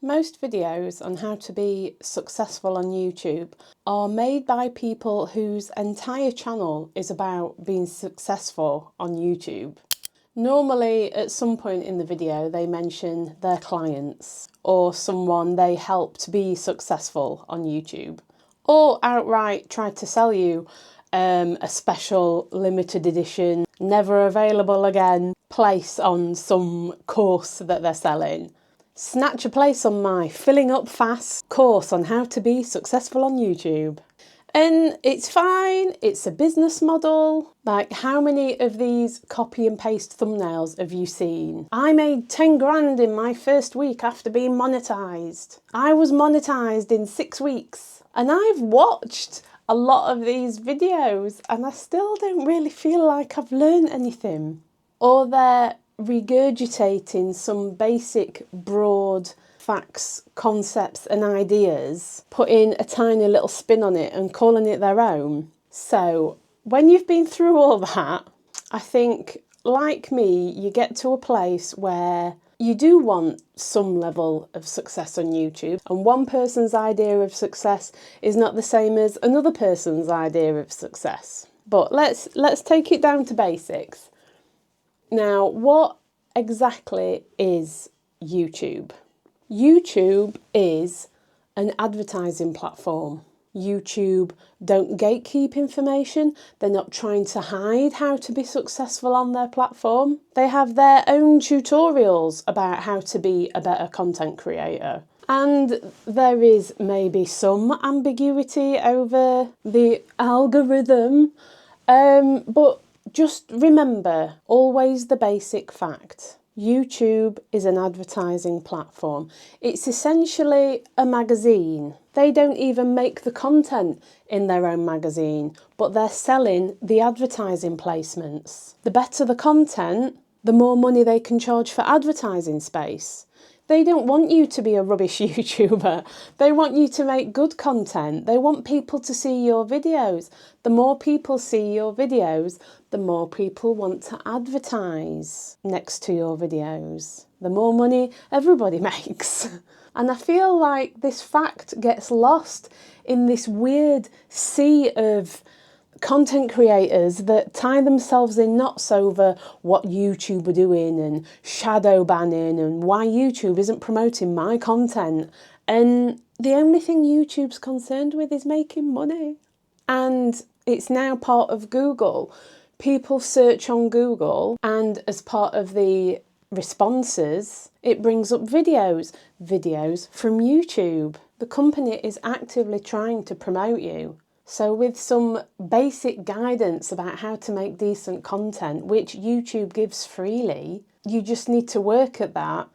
Most videos on how to be successful on YouTube are made by people whose entire channel is about being successful on YouTube. Normally, at some point in the video, they mention their clients or someone they helped be successful on YouTube, or outright try to sell you a special limited edition, never available again place on some course that they're selling. Snatch a place on my filling up fast course on how to be successful on YouTube. And it's fine, it's a business model. Like, how many of these copy and paste thumbnails have you seen? I made 10 grand in my first week after being monetized. I was monetized in 6 weeks. And I've watched a lot of these videos and I still don't really feel like I've learned anything. Or they're regurgitating some basic, broad facts, concepts and ideas, putting a tiny little spin on it and calling it their own. So when you've been through all that, I think, like me, you get to a place where you do want some level of success on YouTube, and one person's idea of success is not the same as another person's idea of success. But let's take it down to basics. Now, what exactly is YouTube? YouTube is an advertising platform. YouTube don't gatekeep information. They're not trying to hide how to be successful on their platform. They have their own tutorials about how to be a better content creator. And there is maybe some ambiguity over the algorithm, but just remember, always the basic fact. YouTube is an advertising platform. It's essentially a magazine. They don't even make the content in their own magazine, but they're selling the advertising placements. The better the content, the more money they can charge for advertising space. They don't want you to be a rubbish YouTuber. They want you to make good content. They want people to see your videos. The more people see your videos, the more people want to advertise next to your videos. The more money everybody makes. And I feel like this fact gets lost in this weird sea of content creators that tie themselves in knots over what YouTube are doing and shadow banning and why YouTube isn't promoting my content. And the only thing YouTube's concerned with is making money. And it's now part of Google. People search on Google, and as part of the responses, it brings up videos from YouTube. The company is actively trying to promote you. So with some basic guidance about how to make decent content, which YouTube gives freely, you just need to work at that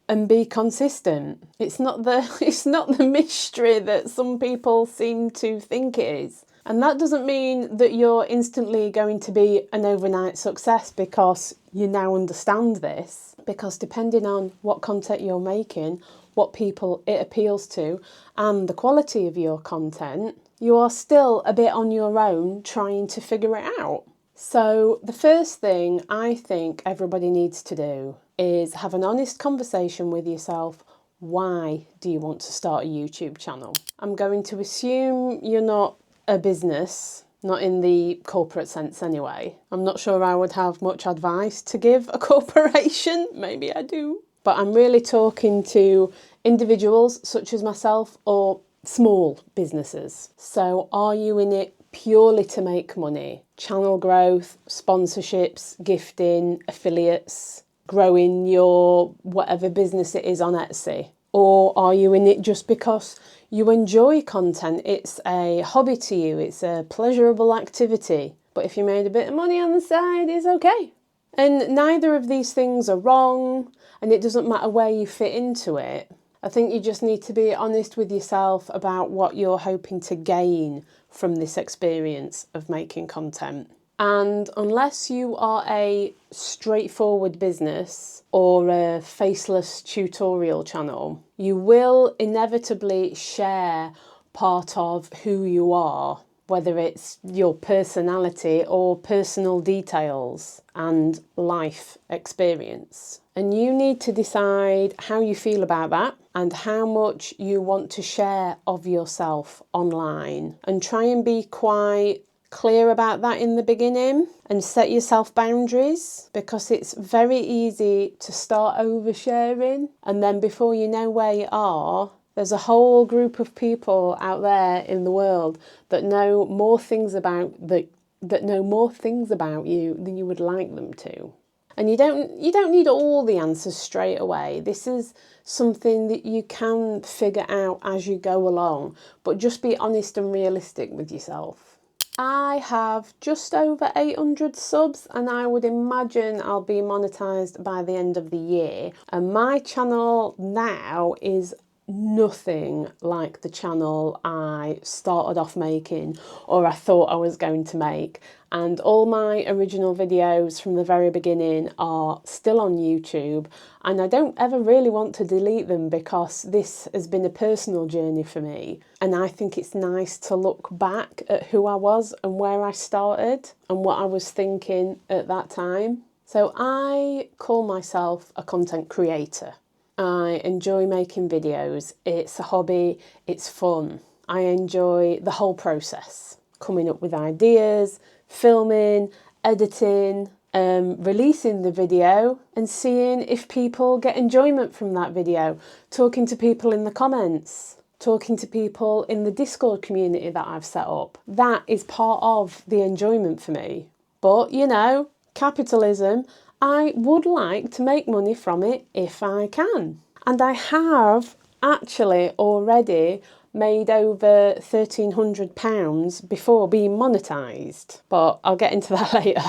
and be consistent. It's not the mystery that some people seem to think it is. And that doesn't mean that you're instantly going to be an overnight success because you now understand this. Because depending on what content you're making, what people it appeals to, and the quality of your content, you are still a bit on your own trying to figure it out. So the first thing I think everybody needs to do is have an honest conversation with yourself. Why do you want to start a YouTube channel? I'm going to assume you're not a business, not in the corporate sense anyway. I'm not sure I would have much advice to give a corporation. Maybe I do. But I'm really talking to individuals such as myself or small businesses. So are you in it purely to make money? Channel growth, sponsorships, gifting, affiliates, growing your whatever business it is on Etsy? Or are you in it just because you enjoy content? It's a hobby to you, it's a pleasurable activity. But if you made a bit of money on the side, it's okay. And neither of these things are wrong, and it doesn't matter where you fit into it. I think you just need to be honest with yourself about what you're hoping to gain from this experience of making content. And unless you are a straightforward business or a faceless tutorial channel, you will inevitably share part of who you are whether it's your personality or personal details and life experience. And you need to decide how you feel about that and how much you want to share of yourself online. And try and be quite clear about that in the beginning and set yourself boundaries, because it's very easy to start oversharing, and then before you know where you are, there's a whole group of people out there in the world that know more things about that know more things about you than you would like them to. And you don't need all the answers straight away. This is something that you can figure out as you go along, but just be honest and realistic with yourself. I have just over 800 subs, and I would imagine I'll be monetized by the end of the year. And my channel now is nothing like the channel I started off making, or I thought I was going to make. And all my original videos from the very beginning are still on YouTube, and I don't ever really want to delete them because this has been a personal journey for me. And I think it's nice to look back at who I was and where I started and what I was thinking at that time. So I call myself a content creator. I enjoy making videos. It's a hobby, it's fun. I enjoy the whole process, coming up with ideas, filming, editing, releasing the video and seeing if people get enjoyment from that video, talking to people in the comments, talking to people in the Discord community that I've set up. That is part of the enjoyment for me. But, you know, capitalism, I would like to make money from it if I can. And I have actually already made over £1,300 before being monetised, but I'll get into that later.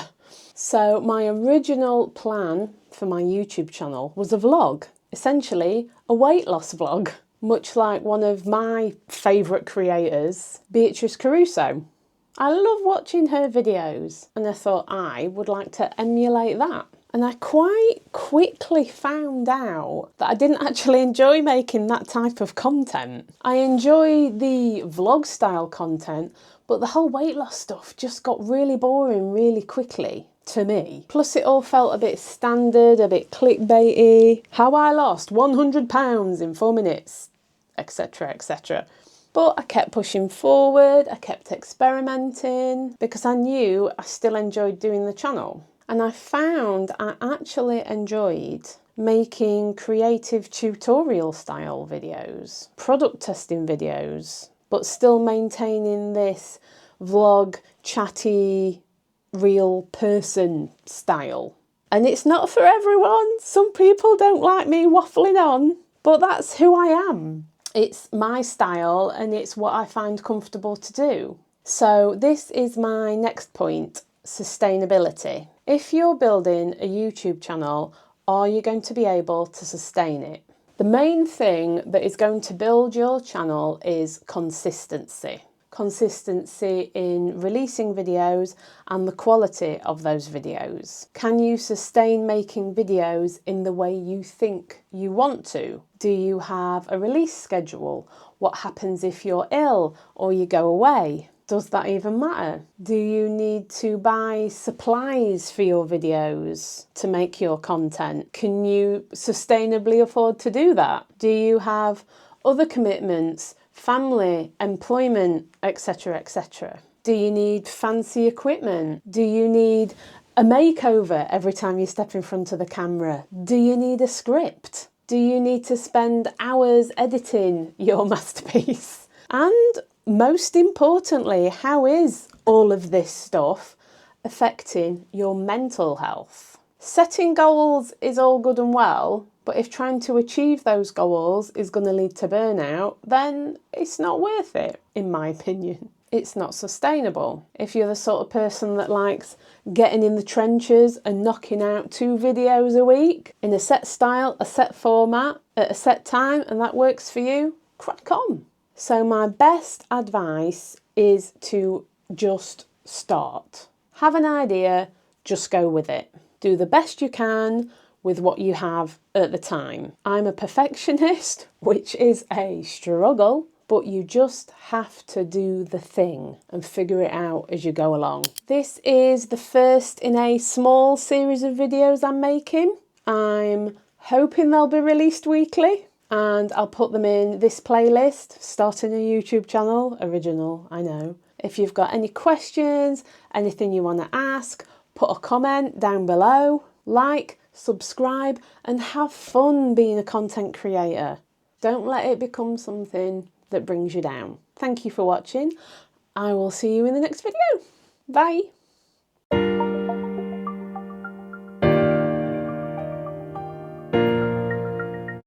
So my original plan for my YouTube channel was a vlog, essentially a weight loss vlog, much like one of my favourite creators, Beatrice Caruso. I love watching her videos, and I thought I would like to emulate that. And I quite quickly found out that I didn't actually enjoy making that type of content. I enjoy the vlog style content, but the whole weight loss stuff just got really boring really quickly to me. Plus it all felt a bit standard, a bit clickbaity. How I lost £100 in 4 minutes, etc, etc. But I kept pushing forward, I kept experimenting, because I knew I still enjoyed doing the channel. And I found I actually enjoyed making creative tutorial style videos, product testing videos, but still maintaining this vlog, chatty, real person style. And it's not for everyone. Some people don't like me waffling on, but that's who I am. It's my style and it's what I find comfortable to do. So this is my next point, sustainability. If you're building a YouTube channel, are you going to be able to sustain it? The main thing that is going to build your channel is consistency. Consistency in releasing videos and the quality of those videos. Can you sustain making videos in the way you think you want to? Do you have a release schedule? What happens if you're ill or you go away? Does that even matter? Do you need to buy supplies for your videos to make your content? Can you sustainably afford to do that? Do you have other commitments, family, employment, etc, etc? Do you need fancy equipment? Do you need a makeover every time you step in front of the camera? Do you need a script? Do you need to spend hours editing your masterpiece? And most importantly, how is all of this stuff affecting your mental health? Setting goals is all good and well, but if trying to achieve those goals is going to lead to burnout, then it's not worth it, in my opinion. It's not sustainable. If you're the sort of person that likes getting in the trenches and knocking out 2 videos a week in a set style, a set format, at a set time, and that works for you, crack on. So my best advice is to just start. Have an idea, just go with it. Do the best you can with what you have at the time. I'm a perfectionist, which is a struggle, but you just have to do the thing and figure it out as you go along. This is the first in a small series of videos I'm making. I'm hoping they'll be released weekly, and I'll put them in this playlist, Starting a YouTube Channel, original, I know. If you've got any questions, anything you want to ask, put a comment down below. Like, subscribe, and have fun being a content creator. Don't let it become something that brings you down. Thank you for watching. I will see you in the next video. Bye.